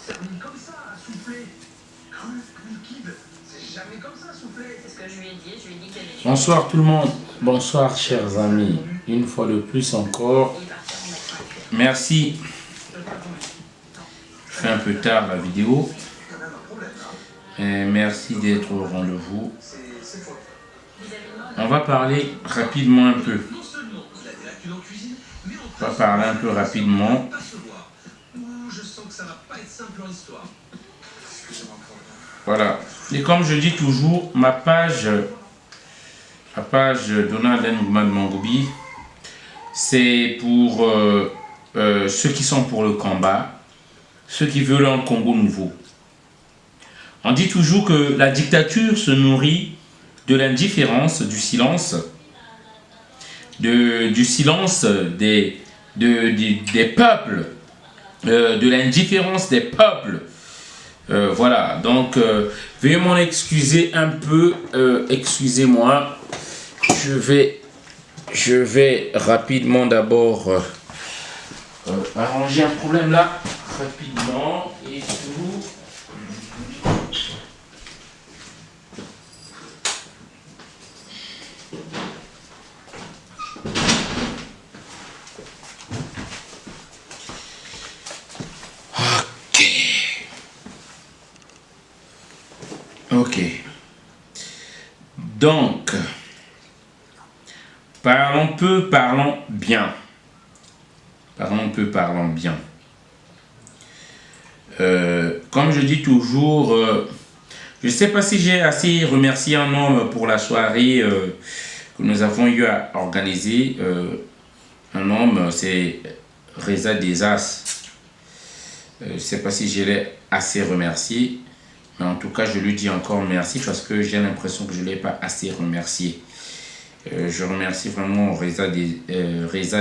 jamais comme ça, souffler. Comme le kid, c'est jamais comme ça, souffler. C'est ce que je lui ai dit, je lui ai dit qu'il y avait... Bonsoir tout le monde, bonsoir chers amis, une fois de plus encore, merci, je fais un peu tard la vidéo, et merci d'être au rendez-vous. On va parler rapidement un peu, Voilà, et comme je dis toujours, ma page Donald Ngoumad Mangoubi, c'est pour ceux qui sont pour le combat, ceux qui veulent un Congo nouveau. On dit toujours que la dictature se nourrit de l'indifférence, du silence, du silence des peuples, de l'indifférence des peuples. Voilà, donc veuillez m'en excuser un peu, excusez-moi, je vais rapidement d'abord arranger un problème là, rapidement et tout. Ok. Donc, parlons peu, parlons bien. Parlons peu, parlons bien. Comme je dis toujours, je ne sais pas si j'ai assez remercié un homme pour la soirée que nous avons eu à organiser. Un homme, c'est Reza Desas. Je ne sais pas si je l'ai assez remercié. Mais en tout cas, je lui dis encore merci parce que j'ai l'impression que je ne l'ai pas assez remercié. Je remercie vraiment Reza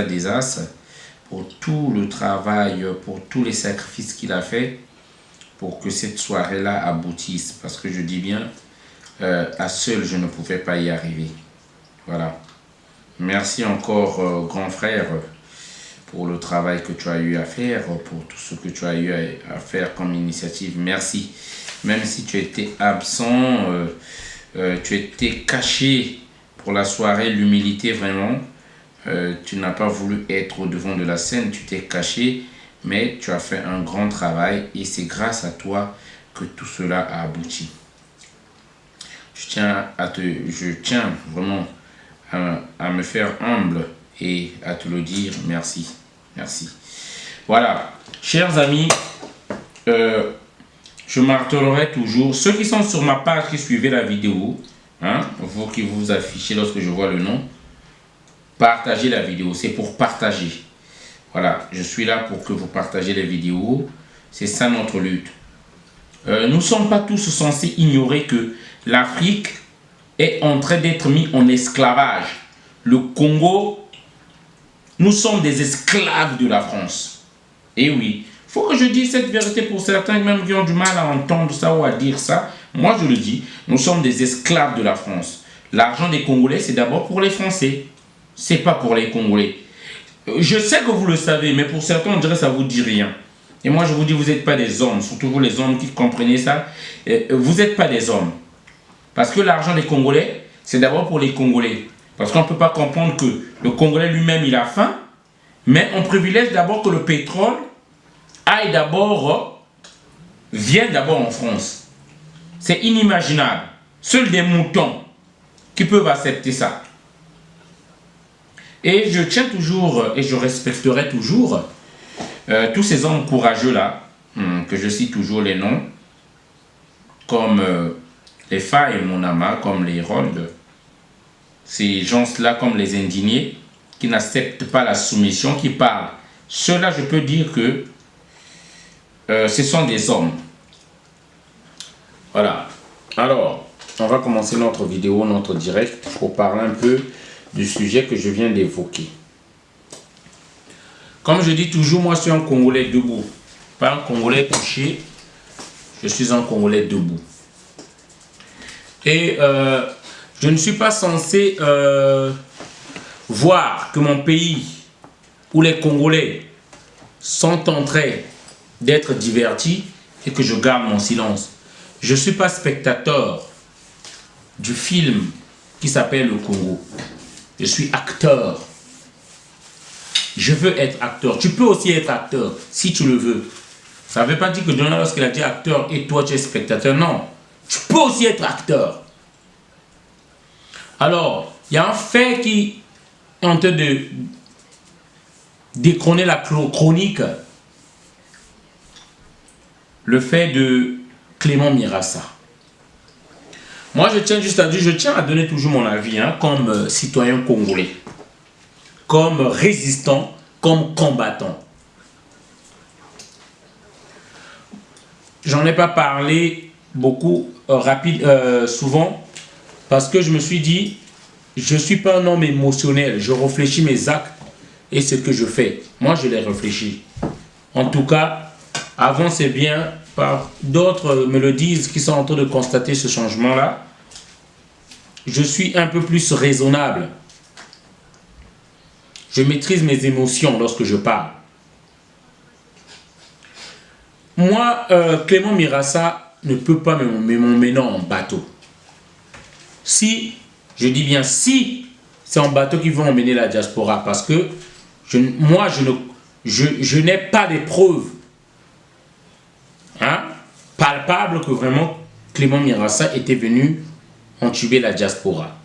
Desas pour tout le travail, pour tous les sacrifices qu'il a fait pour que cette soirée-là aboutisse. Parce que je dis bien, à seul, je ne pouvais pas y arriver. Voilà. Merci encore, grand frère, pour le travail que tu as eu à faire, pour tout ce que tu as eu à faire comme initiative. Merci. Même si tu étais absent, tu étais caché pour la soirée, l'humilité vraiment. Tu n'as pas voulu être au devant de la scène, tu t'es caché, mais tu as fait un grand travail et c'est grâce à toi que tout cela a abouti. Je tiens vraiment à me faire humble et à te le dire merci. Merci. Voilà, chers amis, je martèlerai toujours, ceux qui sont sur ma page qui suivaient la vidéo, hein, vous qui vous affichez lorsque je vois le nom, partagez la vidéo, c'est pour partager. Voilà, je suis là pour que vous partagez les vidéos, c'est ça notre lutte. Nous ne sommes pas tous censés ignorer que l'Afrique est en train d'être mise en esclavage. Le Congo, nous sommes des esclaves de la France. Et oui, il faut que je dise cette vérité pour certains même qui ont du mal à entendre ça ou à dire ça. Moi je le dis, nous sommes des esclaves de la France. L'argent des Congolais, c'est d'abord pour les Français. C'est pas pour les Congolais. Je sais que vous le savez, mais pour certains, on dirait que ça vous dit rien. Et moi je vous dis, vous n'êtes pas des hommes, surtout vous les hommes qui comprenez ça. Vous n'êtes pas des hommes. Parce que l'argent des Congolais, c'est d'abord pour les Congolais. Parce qu'on ne peut pas comprendre que le Congolais lui-même, il a faim. Mais on privilège d'abord que le pétrole vienne d'abord en France. C'est inimaginable. Seuls des moutons qui peuvent accepter ça. Et je tiens toujours et je respecterai toujours tous ces hommes courageux-là, que je cite toujours les noms, comme les Faye et Monama, comme les Rold, ces gens-là comme les indignés, qui n'acceptent pas la soumission, qui parlent. Ceux-là, je peux dire que ce sont des hommes. Voilà. Alors, on va commencer notre vidéo, notre direct, pour parler un peu du sujet que je viens d'évoquer. Comme je dis toujours, moi je suis un Congolais debout. Pas un Congolais couché, je suis un Congolais debout. Et je ne suis pas censé voir que mon pays, où les Congolais sont en train d'être divertis, et que je garde mon silence. Je ne suis pas spectateur du film qui s'appelle le Congo. Je suis acteur. Je veux être acteur. Tu peux aussi être acteur si tu le veux. Ça ne veut pas dire que Donald, lorsqu'il a dit acteur et toi tu es spectateur. Non. Tu peux aussi être acteur. Alors, il y a un fait qui est en train de détrôner la chronique. Le fait de Clément Mirassa. Moi, je tiens juste à dire, je tiens à donner toujours mon avis comme citoyen congolais, comme résistant, comme combattant. J'en ai pas parlé beaucoup, souvent, parce que je me suis dit, je ne suis pas un homme émotionnel, je réfléchis mes actes et ce que je fais. Moi, je les réfléchis. En tout cas, avant c'est bien, d'autres me le disent qui sont en train de constater ce changement-là. Je suis un peu plus raisonnable. Je maîtrise mes émotions lorsque je parle. Moi, Clément Mirassa ne peut pas m'emmener en bateau. Si, je dis bien si, c'est en bateau qu'ils vont emmener la diaspora, parce que moi, je n'ai pas de preuves palpables que vraiment Clément Mirassa était venu entuber la diaspora.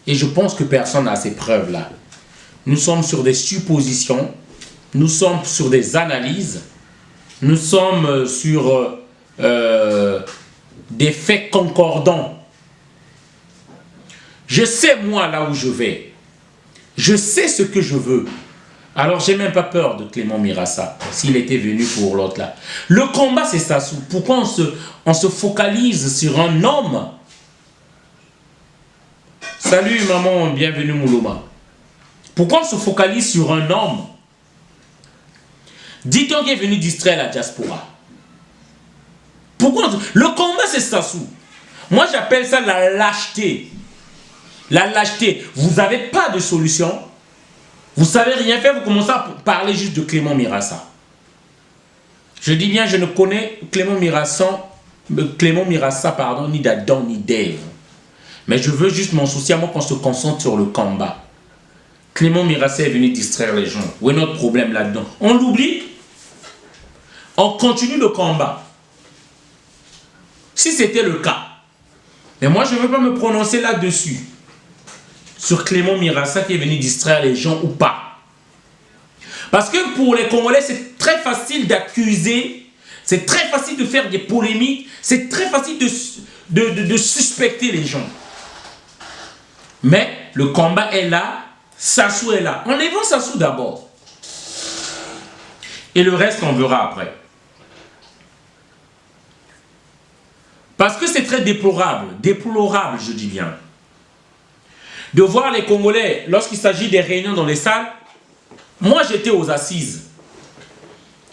Et je pense que personne n'a ces preuves-là. Nous sommes sur des suppositions, nous sommes sur des analyses, nous sommes sur des faits concordants. Je sais moi là où je vais. Je sais ce que je veux. Alors j'ai même pas peur de Clément Mirassa s'il était venu pour l'autre là. Le combat c'est Sassou. Pourquoi on se focalise sur un homme? Salut maman, bienvenue Moulouma. Pourquoi on se focalise sur un homme? Dit-on qu'il est venu distraire la diaspora. Pourquoi le combat c'est Sassou. Moi j'appelle ça la lâcheté. La lâcheté. Vous n'avez pas de solution. Vous savez rien faire, vous commencez à parler juste de Clément Mirassa. Je dis bien, je ne connais Clément Mirassa, ni d'Adam ni d'Ève. Mais je veux juste m'en soucier, moi, qu'on se concentre sur le combat. Clément Mirassa est venu distraire les gens. Où est notre problème là-dedans? On l'oublie. On continue le combat. Si c'était le cas. Mais moi, je ne veux pas me prononcer là-dessus. Sur Clément Mirassa qui est venu distraire les gens ou pas. Parce que pour les Congolais, c'est très facile d'accuser, c'est très facile de faire des polémiques, c'est très facile de suspecter les gens. Mais le combat est là, Sassou est là. Enlevons Sassou d'abord. Et le reste, on verra après. Parce que c'est très déplorable, je dis bien. De voir les Congolais, lorsqu'il s'agit des réunions dans les salles, moi j'étais aux assises.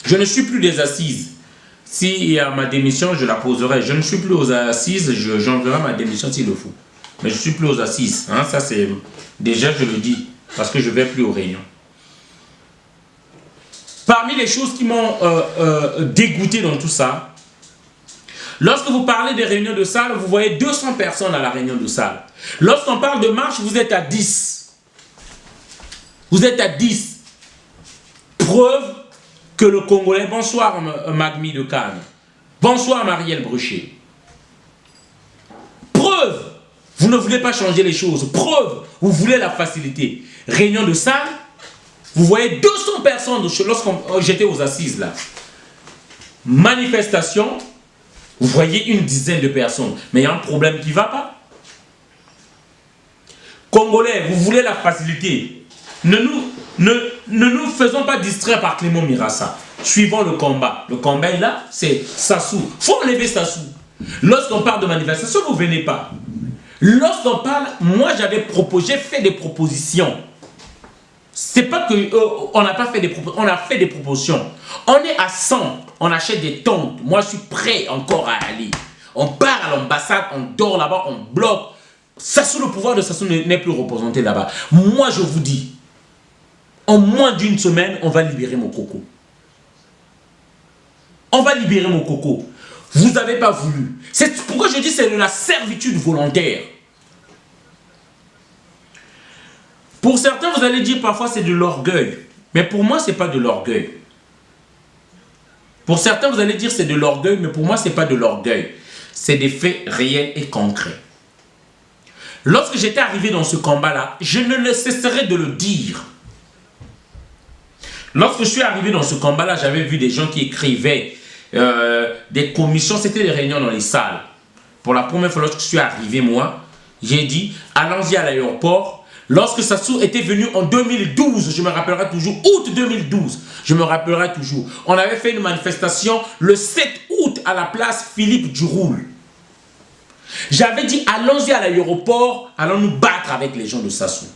Je ne suis plus des assises. S'il y a ma démission, je la poserai. Je ne suis plus aux assises, j'enverrai ma démission s'il le faut. Mais je ne suis plus aux assises. Ça c'est déjà je le dis, parce que je ne vais plus aux réunions. Parmi les choses qui m'ont dégoûté dans tout ça, lorsque vous parlez des réunions de salle, vous voyez 200 personnes à la réunion de salle. Lorsqu'on parle de marche, vous êtes à 10. Vous êtes à 10. Preuve que le Congolais... Bonsoir Magmi de Cannes. Bonsoir Marielle Bruchet. Preuve, vous ne voulez pas changer les choses. Preuve, vous voulez la facilité. Réunion de salle, vous voyez 200 personnes lorsque j'étais aux assises là. Manifestation, vous voyez une dizaine de personnes. Mais il y a un problème qui ne va pas. Congolais, vous voulez la facilité. Ne nous faisons pas distraire par Clément Mirassa. Suivons le combat. Le combat est là, c'est Sassou. Il faut enlever Sassou. Lorsqu'on parle de manifestation, vous ne venez pas. Lorsqu'on parle, moi j'avais proposé, j'ai fait des propositions. C'est pas que on n'a pas fait des propositions, on a fait des propositions. On est à 100, on achète des tentes. Moi je suis prêt encore à aller. On part à l'ambassade, on dort là-bas, on bloque. Sassou, le pouvoir de Sassou n'est plus représenté là-bas. Moi, je vous dis, en moins d'une semaine, on va libérer Mokoko. On va libérer Mokoko. Vous n'avez pas voulu. C'est pourquoi je dis c'est de la servitude volontaire. Pour certains, vous allez dire parfois c'est de l'orgueil. Mais pour moi, ce n'est pas de l'orgueil. Pour certains, vous allez dire c'est de l'orgueil, mais pour moi, ce n'est pas de l'orgueil. C'est des faits réels et concrets. Lorsque j'étais arrivé dans ce combat-là, je ne cesserai de le dire. Lorsque je suis arrivé dans ce combat-là, j'avais vu des gens qui écrivaient des commissions, c'était des réunions dans les salles. Pour la première fois, lorsque je suis arrivé, moi, j'ai dit, allons-y à l'aéroport. Lorsque Sassou était venu en 2012, je me rappellerai toujours, août 2012, je me rappellerai toujours. On avait fait une manifestation le 7 août à la place Philippe Duroul. J'avais dit, allons-y à l'aéroport, allons nous battre avec les gens de Sassou.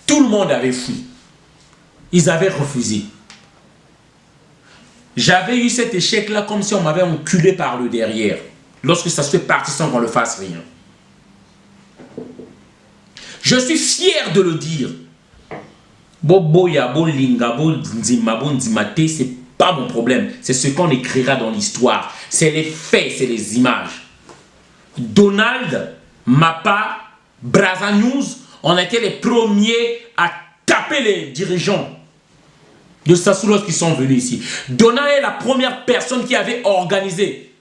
Tout le monde avait fui. Ils avaient refusé. J'avais eu cet échec-là comme si on m'avait enculé par le derrière. Lorsque Sassou est parti sans qu'on ne fasse rien. Je suis fier de le dire. Boboya, Bolinga, Bonzima, Bonzimate, c'est pas mon problème. C'est ce qu'on écrira dans l'histoire. C'est les faits, c'est les images. Donald, Mapa, Braza News, on était les premiers à taper les dirigeants de Sassou lorsqu'ils sont venus ici. Donald est la première personne qui avait organisé.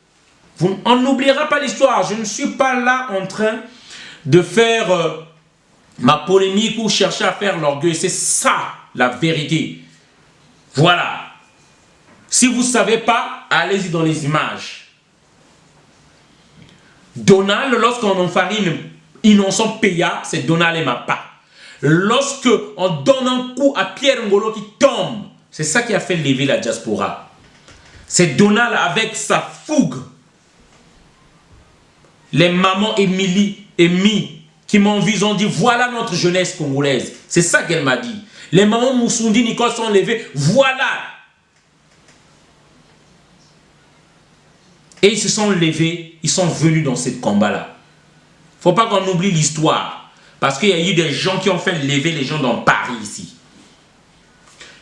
On n'oubliera pas l'histoire. Je ne suis pas là en train de faire ma polémique ou chercher à faire l'orgueil. C'est ça la vérité. Voilà. Si vous ne savez pas, allez-y dans les images. Donald, lorsqu'on enfarine innocent Peya, c'est Donald et Mapa. Lorsque on donne un coup à Pierre Ngolo qui tombe, c'est ça qui a fait lever la diaspora. C'est Donald avec sa fougue. Les mamans Émilie, qui m'ont vu, ils ont dit voilà notre jeunesse congolaise. C'est ça qu'elle m'a dit. Les mamans Moussoundi, Nicole sont levées, voilà. Et ils se sont levés, ils sont venus dans ce combat-là. Il ne faut pas qu'on oublie l'histoire. Parce qu'il y a eu des gens qui ont fait lever les gens dans Paris ici.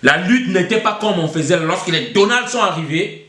La lutte n'était pas comme on faisait lorsque les Donald sont arrivés.